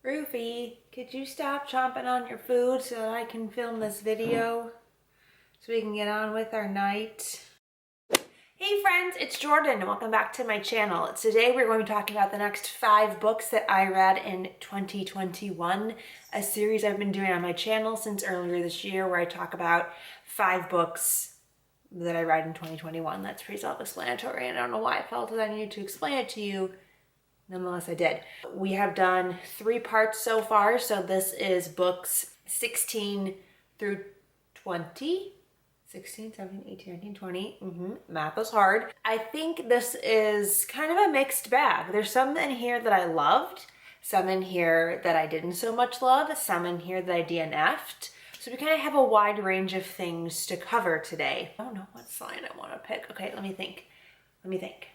Rufy, could you stop chomping on your food so that I can film this video so we can get on with our night? Hey friends, it's Jordan and welcome back to my channel. Today we're going to be talking about the next 5 books that I read in 2021, a series I've been doing on my channel since earlier this year where I talk about 5 books that I read in 2021. That's pretty self-explanatory and I don't know why I felt that I needed to explain it to you. Nonetheless, I did. We have done 3 parts so far, so this is books 16 through 20. 16, 17, 18, 19, 20. Math is hard. I think this is kind of a mixed bag. There's some in here that I loved, some in here that I didn't so much love, some in here that I DNF'd. So we kind of have a wide range of things to cover today. I don't know what sign I want to pick. Okay, let me think.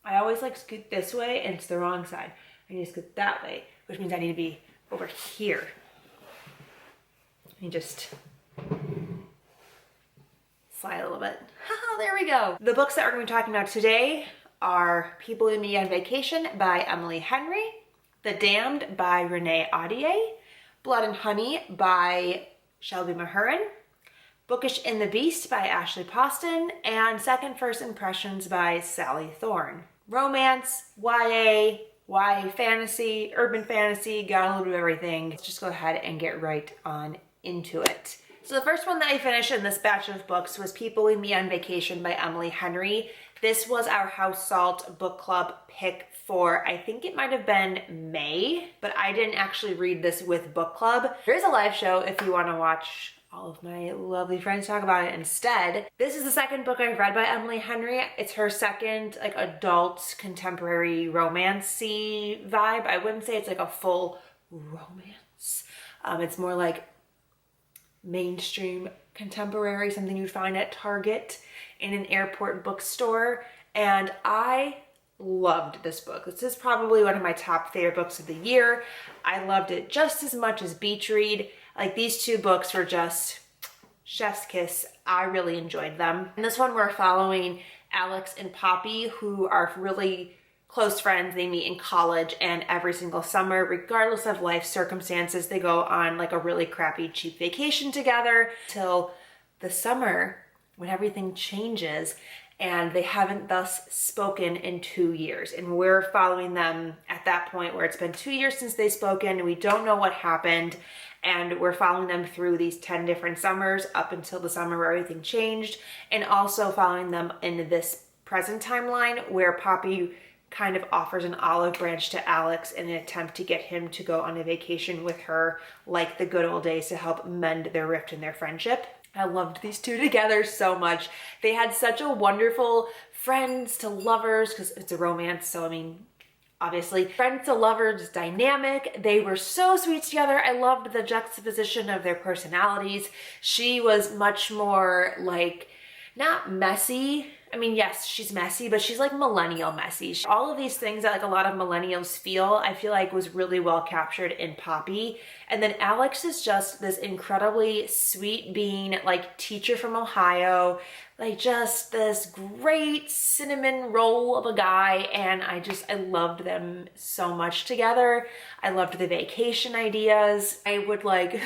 I always like scoot this way and it's the wrong side. I need to scoot that way, which means I need to be over here. Let me just slide a little bit. Haha, there we go. The books that we're going to be talking about today are People and Me on Vacation by Emily Henry, The Damned by Renee Ahdieh, Blood and Honey by Shelby Mahurin, Bookish in the Beast by Ashley Poston, and Second First Impressions by Sally Thorne. Romance, YA fantasy, urban fantasy, got a little bit of everything. Let's just go ahead and get right on into it. So the first one that I finished in this batch of books was People and Me on Vacation by Emily Henry. This was our House Salt book club pick for, I think it might have been May, but I didn't actually read this with book club. There's a live show if you want to watch all of my lovely friends talk about it instead. This is the second book I've read by Emily Henry. It's her second like adult contemporary romance-y vibe. I wouldn't say it's like a full romance. It's more like mainstream contemporary, something you'd find at Target in an airport bookstore. And I loved this book. This is probably one of my top favorite books of the year. I loved it just as much as Beach Read. Like these 2 books were just chef's kiss. I really enjoyed them. In this one, we're following Alex and Poppy, who are really close friends. They meet in college and every single summer, regardless of life circumstances, they go on like a really crappy, cheap vacation together till the summer when everything changes and they haven't thus spoken in 2 years. And we're following them at that point where it's been 2 years since they've spoken. We don't know what happened. And we're following them through these 10 different summers up until the summer where everything changed. And also following them in this present timeline where Poppy kind of offers an olive branch to Alex in an attempt to get him to go on a vacation with her like the good old days to help mend their rift in their friendship. I loved these 2 together so much. They had such a wonderful friends to lovers, because it's a romance, so I mean, obviously, friends to lovers dynamic. They were so sweet together. I loved the juxtaposition of their personalities. She was much more like, not messy. I mean, yes, she's messy, but she's like millennial messy. All of these things that like a lot of millennials feel, I feel like was really well captured in Poppy. And then Alex is just this incredibly sweet being, like teacher from Ohio, like just this great cinnamon roll of a guy. And I loved them so much together. I loved the vacation ideas. I would like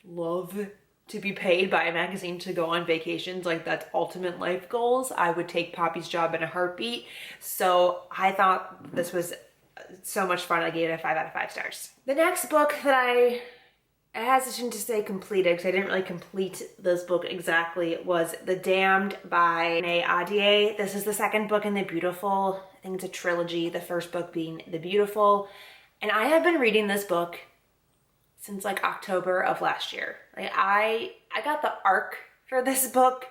love to be paid by a magazine to go on vacations. Like that's ultimate life goals. I would take Poppy's job in a heartbeat. So I thought this was so much fun. I gave it a 5 out of 5 stars. The next book that I hesitant to say completed because I didn't really complete this book exactly was The Damned by Renee Ahdieh. This is the second book in The Beautiful. I think it's a trilogy. The first book being The Beautiful. And I have been reading this book since like October of last year. Like I got the arc for this book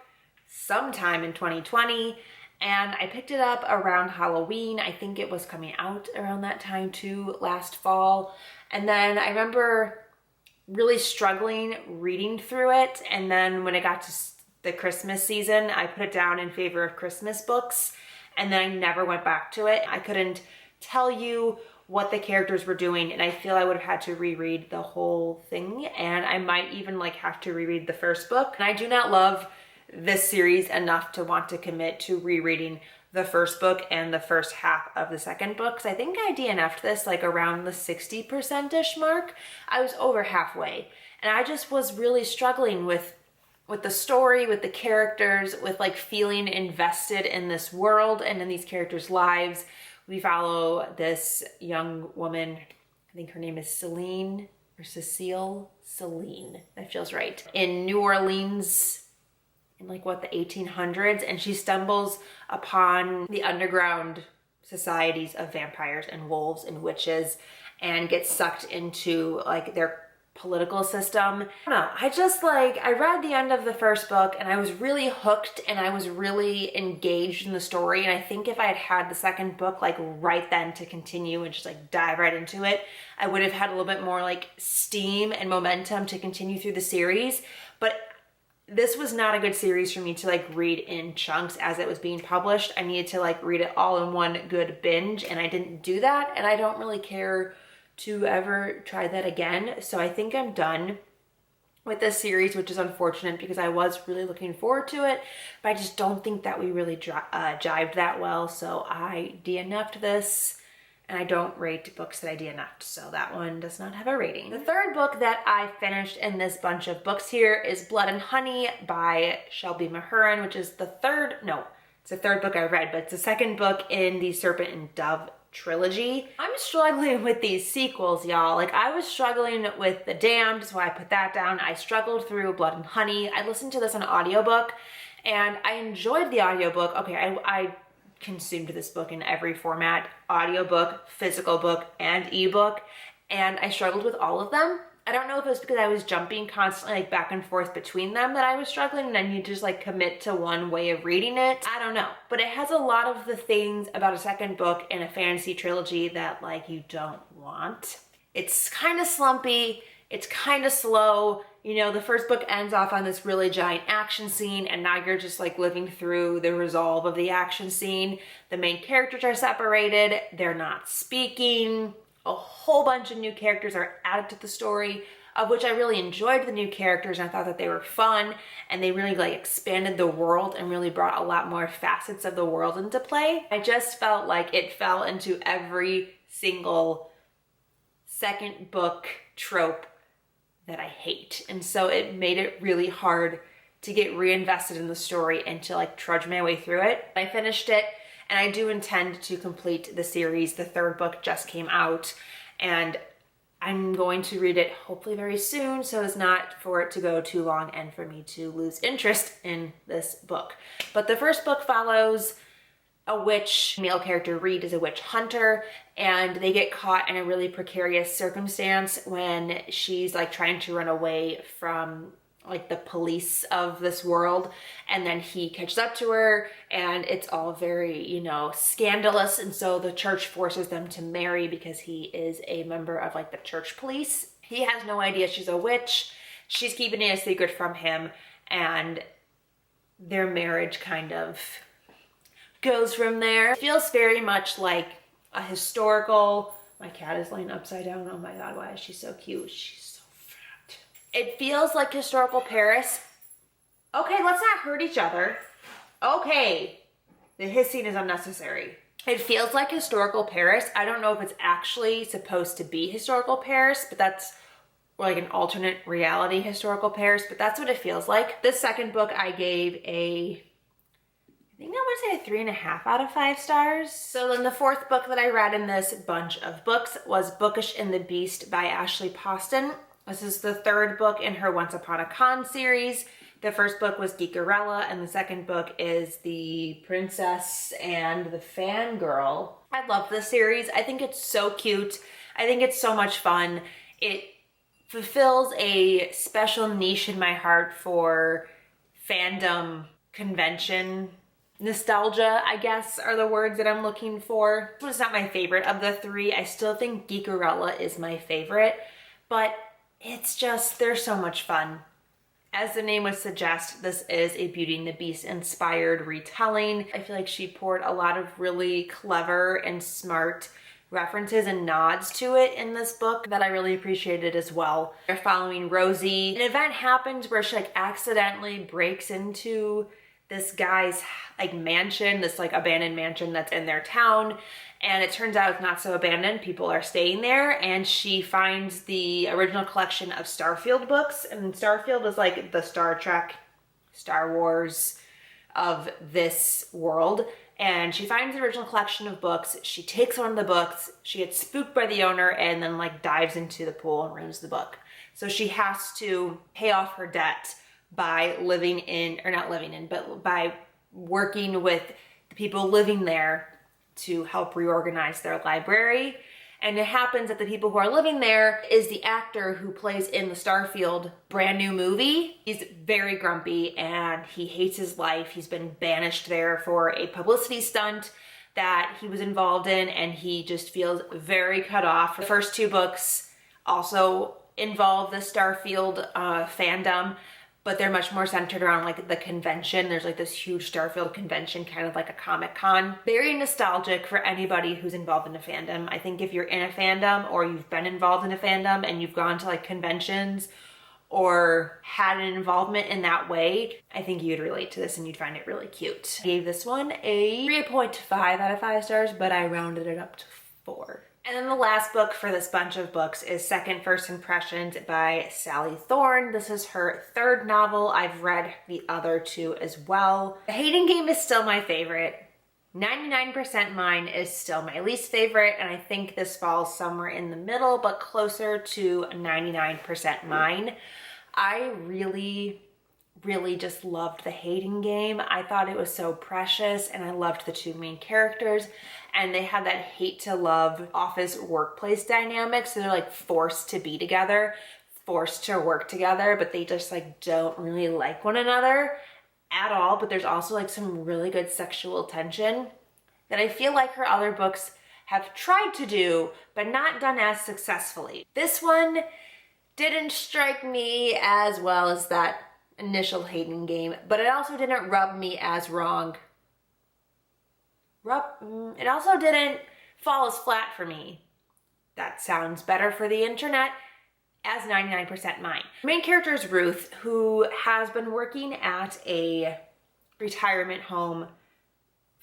sometime in 2020 and I picked it up around Halloween. I think it was coming out around that time too, last fall. And then I remember really struggling reading through it. And then when it got to the Christmas season, I put it down in favor of Christmas books. And then I never went back to it. I couldn't tell you what the characters were doing, and I feel I would have had to reread the whole thing, and I might even like have to reread the first book. And I do not love this series enough to want to commit to rereading the first book and the first half of the second book. So I think I DNF'd this like around the 60%-ish mark. I was over halfway. And I just was really struggling with the story, with the characters, with like feeling invested in this world and in these characters' lives. We follow this young woman, I think her name is Celine or Cecile? Celine, that feels right. In New Orleans, in like what, the 1800s, and she stumbles upon the underground societies of vampires and wolves and witches and gets sucked into like their political system. I don't know, I read the end of the first book and I was really hooked and I was really engaged in the story, and I think if I had had the second book like right then to continue and just like dive right into it, I would have had a little bit more like steam and momentum to continue through the series. But this was not a good series for me to like read in chunks as it was being published. I needed to like read it all in one good binge, and I didn't do that, and I don't really care to ever try that again. So I think I'm done with this series, which is unfortunate because I was really looking forward to it, but I just don't think that we really jived that well. So I DNF'd this, and I don't rate books that I DNF'd, so that one does not have a rating. The third book that I finished in this bunch of books here is Blood and Honey by Shelby Mahurin, which is it's the third book I read, but it's the second book in the Serpent and Dove trilogy. I'm struggling with these sequels, y'all. Like, I was struggling with The Damned, so I put that down. I struggled through Blood and Honey. I listened to this on audiobook, and I enjoyed the audiobook. Okay, I consumed this book in every format, audiobook, physical book, and ebook, and I struggled with all of them. I don't know if it was because I was jumping constantly like back and forth between them that I was struggling and I need to just like commit to one way of reading it. I don't know, but it has a lot of the things about a second book in a fantasy trilogy that like you don't want. It's kind of slumpy, it's kind of slow. You know, the first book ends off on this really giant action scene, and now you're just like living through the resolve of the action scene. The main characters are separated, they're not speaking. A whole bunch of new characters are added to the story, of which I really enjoyed the new characters, and I thought that they were fun, and they really like expanded the world and really brought a lot more facets of the world into play. I just felt like it fell into every single second book trope that I hate. And so it made it really hard to get reinvested in the story and to like trudge my way through it. I finished it, and I do intend to complete the series. The third book just came out, and I'm going to read it hopefully very soon so as not for it to go too long and for me to lose interest in this book. But the first book follows a witch. Male character Reed is a witch hunter, and they get caught in a really precarious circumstance when she's like trying to run away from like the police of this world, and then he catches up to her, and it's all very, you know, scandalous, and so the church forces them to marry because he is a member of like the church police. He has no idea she's a witch. She's keeping it a secret from him, and their marriage kind of goes from there. It feels very much like a historical, my cat is laying upside down, oh my god, why is she so cute? She's so fat. It feels like historical Paris. Okay, let's not hurt each other. Okay, the hissing is unnecessary. It feels like historical Paris. I don't know if it's actually supposed to be historical Paris, but that's like an alternate reality historical Paris, but that's what it feels like. This second book I gave I think I want to say a 3.5 out of 5 stars. So then the fourth book that I read in this bunch of books was Bookish and the Beast by Ashley Poston. This is the third book in her Once Upon a Con series. The first book was Geekerella, and the second book is The Princess and the Fangirl. I love this series. I think it's so cute. I think it's so much fun. It fulfills a special niche in my heart for fandom convention nostalgia, I guess, are the words that I'm looking for. This was not my favorite of the three. I still think Geekerella is my favorite, but it's just, they're so much fun. As the name would suggest, this is a Beauty and the Beast inspired retelling. I feel like she poured a lot of really clever and smart references and nods to it in this book that I really appreciated as well. They're following Rosie. An event happens where she like accidentally breaks into this guy's like mansion, this like abandoned mansion that's in their town. And it turns out it's not so abandoned. People are staying there. And she finds the original collection of Starfield books. And Starfield is like the Star Trek, Star Wars of this world. And she finds the original collection of books. She takes one of the books. She gets spooked by the owner and then like dives into the pool and ruins the book. So she has to pay off her debt by living in, or not living in, but by working with the people living there to help reorganize their library. And it happens that the people who are living there is the actor who plays in the Starfield brand new movie. He's very grumpy and he hates his life. He's been banished there for a publicity stunt that he was involved in, and he just feels very cut off. The first two books also involve the Starfield fandom, but they're much more centered around like the convention. There's like this huge Starfield convention, kind of like a Comic-Con. Very nostalgic for anybody who's involved in a fandom. I think if you're in a fandom or you've been involved in a fandom and you've gone to like conventions or had an involvement in that way, I think you'd relate to this and you'd find it really cute. I gave this one a 3.5 out of 5 stars, but I rounded it up to 4. And then the last book for this bunch of books is Second First Impressions by Sally Thorne. This is her 3rd novel. I've read the other 2 as well. The Hating Game is still my favorite. 99% Mine is still my least favorite, and I think this falls somewhere in the middle, but closer to 99% Mine. I really just loved The Hating Game. I thought it was so precious, and I loved the 2 main characters, and they have that hate to love office workplace dynamic. So they're like forced to be together, forced to work together, but they just like don't really like one another at all. But there's also like some really good sexual tension that I feel like her other books have tried to do, but not done as successfully. This one didn't strike me as well as that initial Hating Game, but it also didn't rub me as wrong. It also didn't fall as flat for me. That sounds better for the internet, as 99% Mine. The main character is Ruth, who has been working at a retirement home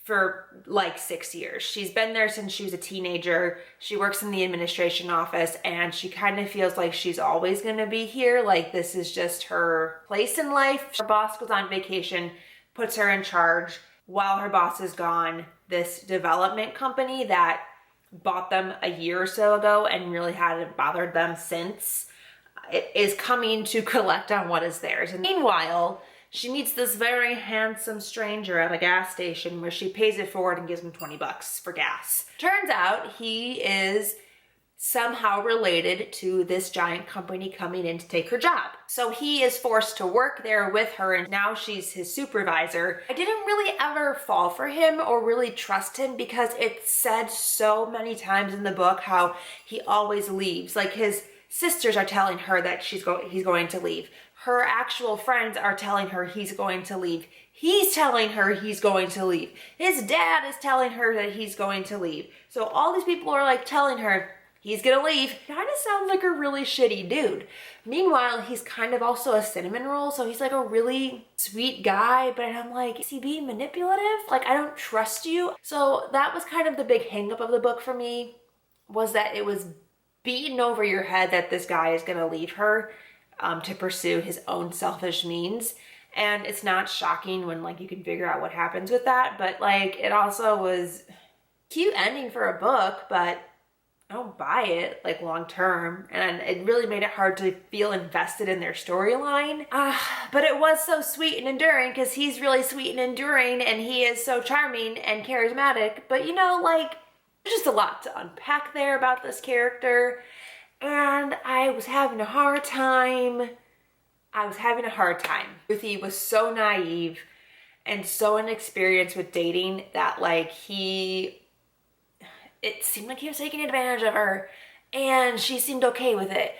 for like 6 years. She's been there since she was a teenager. She works in the administration office, and she kind of feels like she's always gonna be here. Like this is just her place in life. Her boss goes on vacation, puts her in charge. While her boss is gone, this development company that bought them a year or so ago and really hadn't bothered them since, it is coming to collect on what is theirs. And meanwhile, she meets this very handsome stranger at a gas station where she pays it forward and gives him 20 bucks for gas. Turns out he is somehow related to this giant company coming in to take her job. So he is forced to work there with her, and now she's his supervisor. I didn't really ever fall for him or really trust him because it's said so many times in the book how he always leaves. Like his sisters are telling her that he's going to leave. Her actual friends are telling her he's going to leave. He's telling her he's going to leave. His dad is telling her that he's going to leave. So all these people are like telling her he's gonna leave. Kind of sounds like a really shitty dude. Meanwhile, he's kind of also a cinnamon roll, so he's like a really sweet guy, but I'm like, is he being manipulative? Like, I don't trust you. So that was kind of the big hang up of the book for me, was that it was beaten over your head that this guy is gonna leave her to pursue his own selfish means. And it's not shocking when like you can figure out what happens with that, but like it also was cute ending for a book, but I don't buy it like long term, and it really made it hard to feel invested in their storyline. But it was so sweet and enduring because he's really sweet and enduring, and he is so charming and charismatic. But you know, like there's just a lot to unpack there about this character, and I was having a hard time. Ruthie was so naive and so inexperienced with dating that like it seemed like he was taking advantage of her, and she seemed okay with it.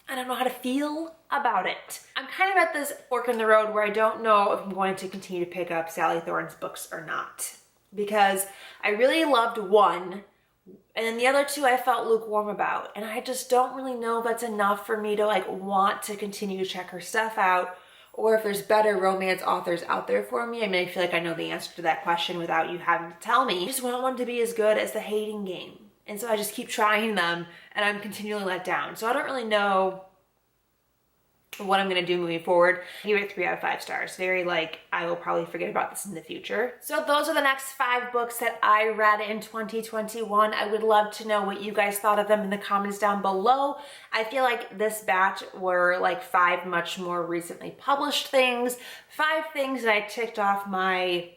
I don't know how to feel about it. I'm kind of at this fork in the road where I don't know if I'm going to continue to pick up Sally Thorne's books or not, because I really loved one, and then the other 2 I felt lukewarm about, and I just don't really know if that's enough for me to like want to continue to check her stuff out or if there's better romance authors out there for me. I mean, I feel like I know the answer to that question without you having to tell me. I just want one to be as good as The Hating Game. And so I just keep trying them and I'm continually let down. So I don't really know what I'm gonna do moving forward. I give it 3 out of 5 stars. Very like, I will probably forget about this in the future. So those are the next 5 books that I read in 2021. I would love to know what you guys thought of them in the comments down below. I feel like this batch were like 5 much more recently published things, 5 things that I ticked off my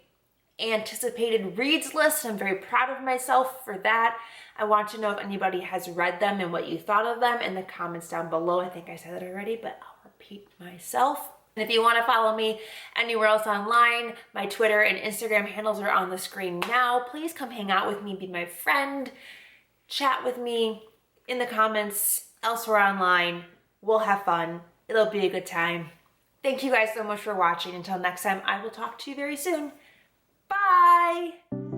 anticipated reads list. I'm very proud of myself for that. I want to know if anybody has read them and what you thought of them in the comments down below. I think I said that already, but I'll repeat myself. And if you want to follow me anywhere else online, my Twitter and Instagram handles are on the screen now. Please come hang out with me, be my friend, chat with me in the comments, elsewhere online. We'll have fun. It'll be a good time. Thank you guys so much for watching. Until next time, I will talk to you very soon. Bye!